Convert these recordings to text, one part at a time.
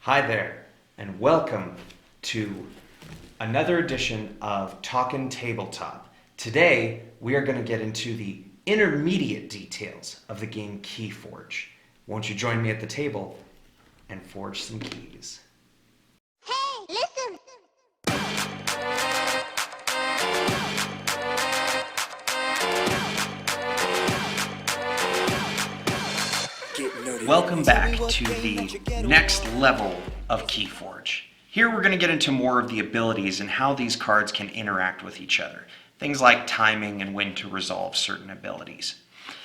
Hi there, and welcome to another edition of Talkin' Tabletop. Today, we are going to get into the intermediate details of the game Keyforge. Won't you join me at the table and forge some keys? Hey, listen! Welcome back to the next level of Keyforge. Here we're going to get into more of the abilities and how these cards can interact with each other. Things like timing and when to resolve certain abilities.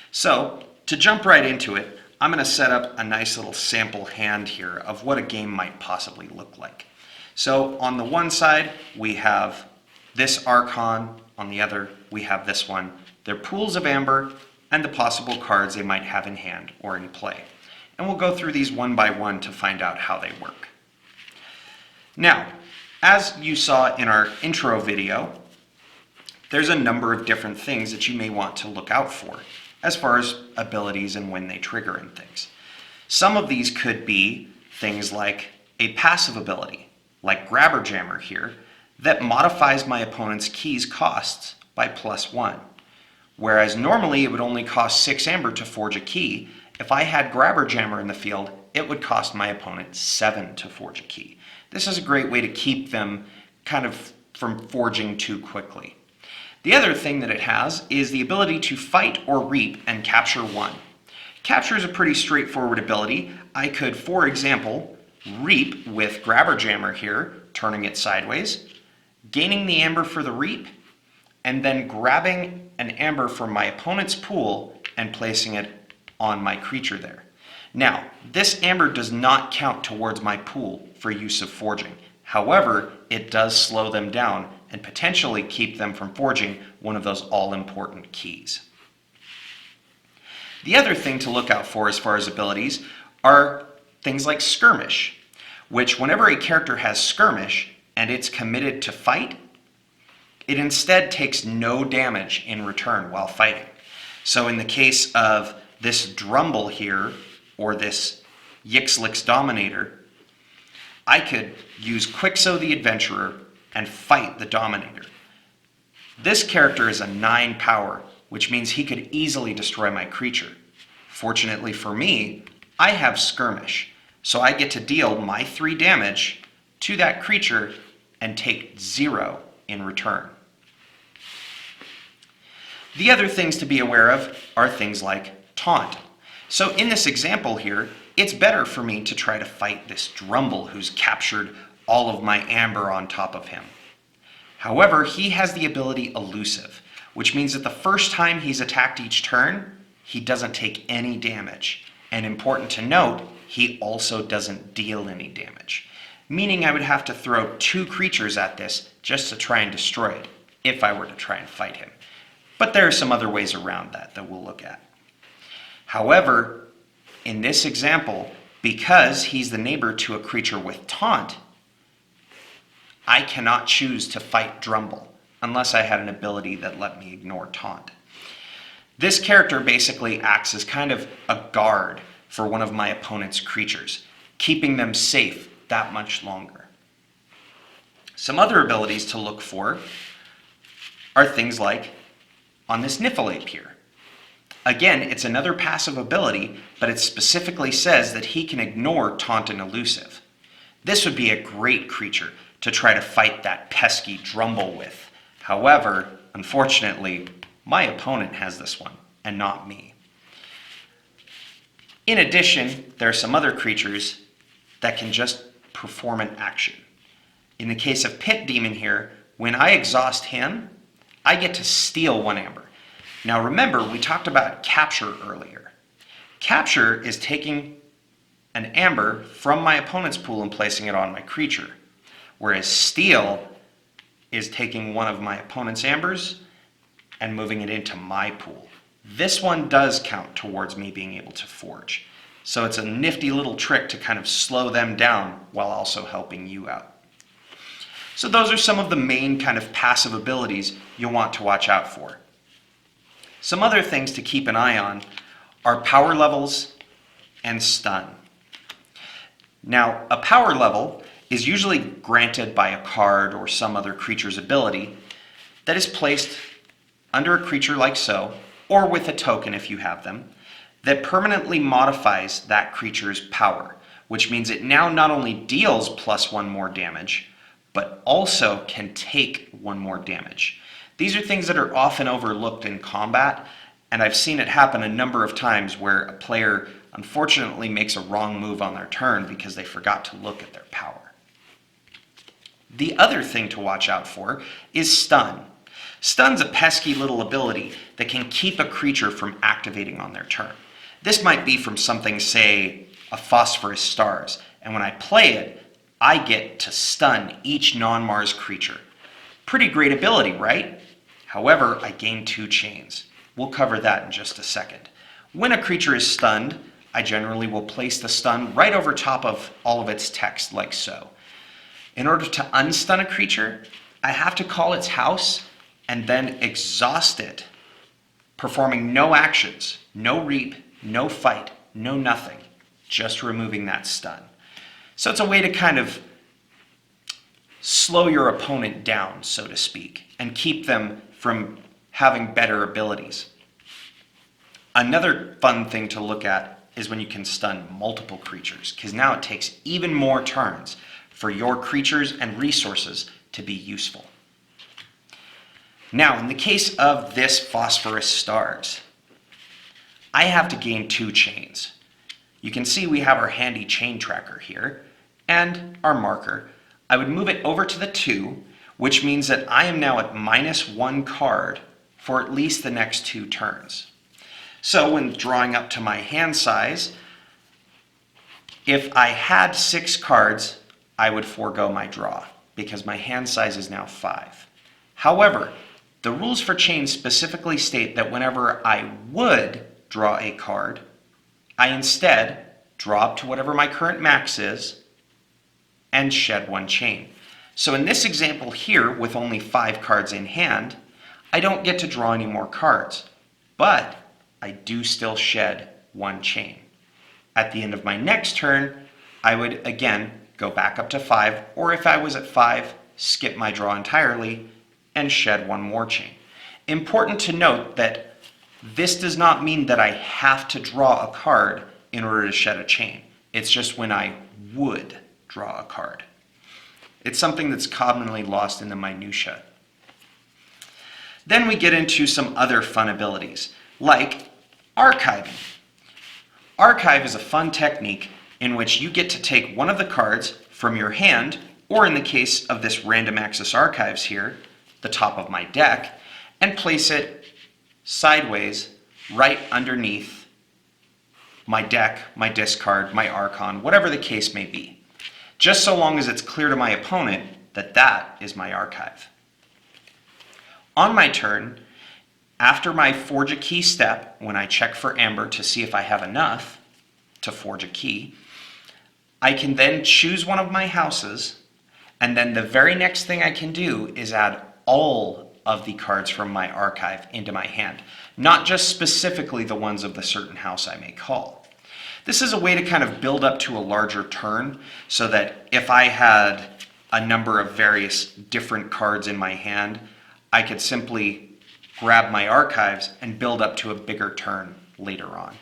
So, to jump right into it, I'm going to set up a nice little sample hand here of what a game might possibly look like. So, on the one side, we have this Archon. On the other, we have this one. They're pools of amber and the possible cards they might have in hand or in play. And we'll go through these one by one to find out how they work. Now, as you saw in our intro video, there's a number of different things that you may want to look out for as far as abilities and when they trigger and things. Some of these could be things like a passive ability, like Grabber Jammer here, that modifies my opponent's key's costs by +1. Whereas normally it would only cost 6 amber to forge a key, if I had Grabber Jammer in the field, it would cost my opponent 7 to forge a key. This is a great way to keep them kind of from forging too quickly. The other thing that it has is the ability to fight or reap and capture 1. Capture is a pretty straightforward ability. I could, for example, reap with Grabber Jammer here, turning it sideways, gaining the amber for the reap, and then grabbing an amber from my opponent's pool and placing it on my creature there. Now, this amber does not count towards my pool for use of forging. However, it does slow them down and potentially keep them from forging one of those all-important keys. The other thing to look out for as far as abilities are things like Skirmish, which whenever a character has Skirmish and it's committed to fight, it instead takes no damage in return while fighting. So in the case of this Drumble here, or this Yixlix Dominator, I could use Quixo the Adventurer and fight the Dominator. This character is a 9 power, which means he could easily destroy my creature. Fortunately for me, I have Skirmish, so I get to deal my 3 damage to that creature and take 0 in return. The other things to be aware of are things like Taunt. So in this example here, it's better for me to try to fight this Drumble who's captured all of my amber on top of him. However, he has the ability Elusive, which means that the first time he's attacked each turn, he doesn't take any damage. And important to note, he also doesn't deal any damage. Meaning I would have to throw 2 creatures at this just to try and destroy it, if I were to try and fight him. But there are some other ways around that we'll look at. However, in this example, because he's the neighbor to a creature with Taunt, I cannot choose to fight Drumble unless I had an ability that let me ignore Taunt. This character basically acts as kind of a guard for one of my opponent's creatures, keeping them safe that much longer. Some other abilities to look for are things like on this Niffleape here. Again, it's another passive ability, but it specifically says that he can ignore Taunt and Elusive. This would be a great creature to try to fight that pesky Drumble with. However, unfortunately, my opponent has this one, and not me. In addition, there are some other creatures that can just perform an action. In the case of Pit Demon here, when I exhaust him, I get to steal 1 amber. Now remember, we talked about capture earlier. Capture is taking an amber from my opponent's pool and placing it on my creature, whereas steal is taking one of my opponent's ambers and moving it into my pool. This one does count towards me being able to forge. So it's a nifty little trick to kind of slow them down while also helping you out. So those are some of the main kind of passive abilities you'll want to watch out for. Some other things to keep an eye on are power levels and stun. Now, a power level is usually granted by a card or some other creature's ability that is placed under a creature like so, or with a token if you have them, that permanently modifies that creature's power, which means it now not only deals +1 more damage, but also can take 1 more damage. These are things that are often overlooked in combat, and I've seen it happen a number of times where a player unfortunately makes a wrong move on their turn because they forgot to look at their power. The other thing to watch out for is stun. Stun's a pesky little ability that can keep a creature from activating on their turn. This might be from something, say, a Phosphorus Stars, and when I play it, I get to stun each non-Mars creature. Pretty great ability, right? However, I gain 2 chains. We'll cover that in just a second. When a creature is stunned, I generally will place the stun right over top of all of its text, like so. In order to unstun a creature, I have to call its house and then exhaust it, performing no actions, no reap, no fight, no nothing, just removing that stun. So it's a way to kind of slow your opponent down, so to speak, and keep them from having better abilities. Another fun thing to look at is when you can stun multiple creatures, because now it takes even more turns for your creatures and resources to be useful. Now, in the case of this Phosphorus Stars, I have to gain 2 chains. You can see we have our handy chain tracker here and our marker. I would move it over to the 2, which means that I am now at -1 card for at least the next 2 turns. So when drawing up to my hand size, if I had 6 cards, I would forego my draw because my hand size is now 5. However, the rules for chains specifically state that whenever I would draw a card, I instead draw up to whatever my current max is and shed 1 chain. So in this example here, with only 5 cards in hand, I don't get to draw any more cards, but I do still shed 1 chain. At the end of my next turn, I would again go back up to 5, or if I was at 5, skip my draw entirely and shed 1 more chain. Important to note that this does not mean that I have to draw a card in order to shed a chain. It's just when I would draw a card. It's something that's commonly lost in the minutia. Then we get into some other fun abilities, like archiving. Archive is a fun technique in which you get to take one of the cards from your hand, or in the case of this random access archives here, the top of my deck, and place it sideways right underneath my deck, my discard, my Archon, whatever the case may be. Just so long as it's clear to my opponent that that is my archive. On my turn, after my forge a key step, when I check for amber to see if I have enough to forge a key, I can then choose one of my houses, and then the very next thing I can do is add all of the cards from my archive into my hand, not just specifically the ones of the certain house I may call. This is a way to kind of build up to a larger turn, so that if I had a number of various different cards in my hand, I could simply grab my archives and build up to a bigger turn later on.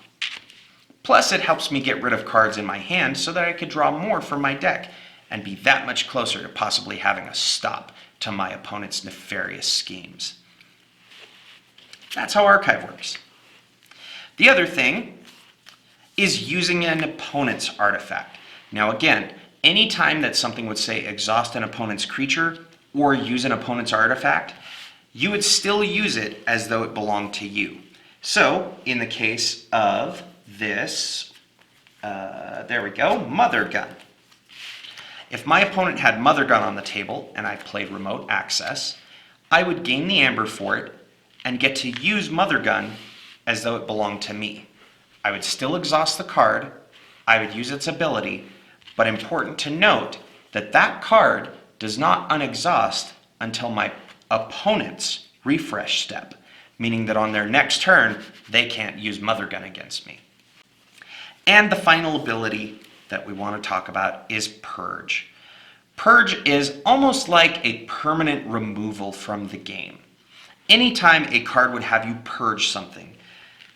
Plus, it helps me get rid of cards in my hand so that I could draw more from my deck and be that much closer to possibly having a stop to my opponent's nefarious schemes. That's how archive works. The other thing is using an opponent's artifact. Now again, anytime that something would say exhaust an opponent's creature or use an opponent's artifact, you would still use it as though it belonged to you. So in the case of this, there we go, Mother Gun. If my opponent had Mother Gun on the table and I played remote access, I would gain the amber for it and get to use Mother Gun as though it belonged to me. I would still exhaust the card, I would use its ability, but important to note that that card does not unexhaust until my opponent's refresh step, meaning that on their next turn, they can't use Mother Gun against me. And the final ability that we want to talk about is purge. Purge is almost like a permanent removal from the game. Anytime a card would have you purge something,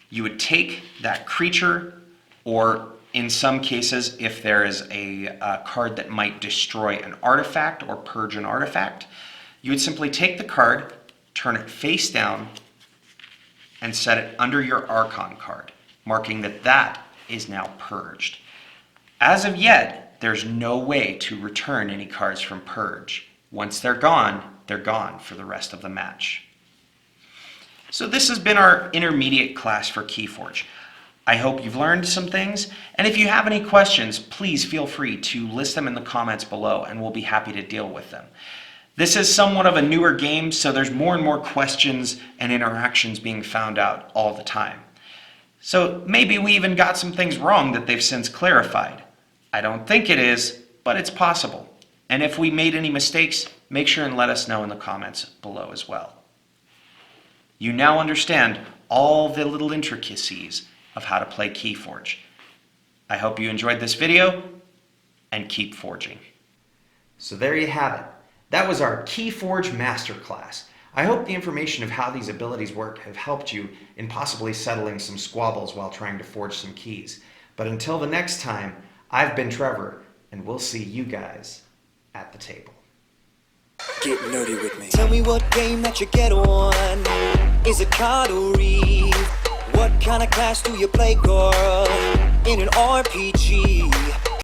you would take that creature, or in some cases, if there is a card that might destroy an artifact or purge an artifact, you would simply take the card, turn it face down, and set it under your Archon card, marking that that is now purged. As of yet, there's no way to return any cards from purge. Once they're gone for the rest of the match. So this has been our intermediate class for Keyforge. I hope you've learned some things, and if you have any questions, please feel free to list them in the comments below, and we'll be happy to deal with them. This is somewhat of a newer game, so there's more and more questions and interactions being found out all the time. So maybe we even got some things wrong that they've since clarified. I don't think it is, but it's possible. And if we made any mistakes, make sure and let us know in the comments below as well. You now understand all the little intricacies of how to play Keyforge. I hope you enjoyed this video, and keep forging. So there you have it. That was our Keyforge Masterclass. I hope the information of how these abilities work have helped you in possibly settling some squabbles while trying to forge some keys. But until the next time, I've been Trevor, and we'll see you guys at the table. Get nerdy with me. Tell me what game that you get on. Is it card or read? What kind of class do you play, girl? In an RPG?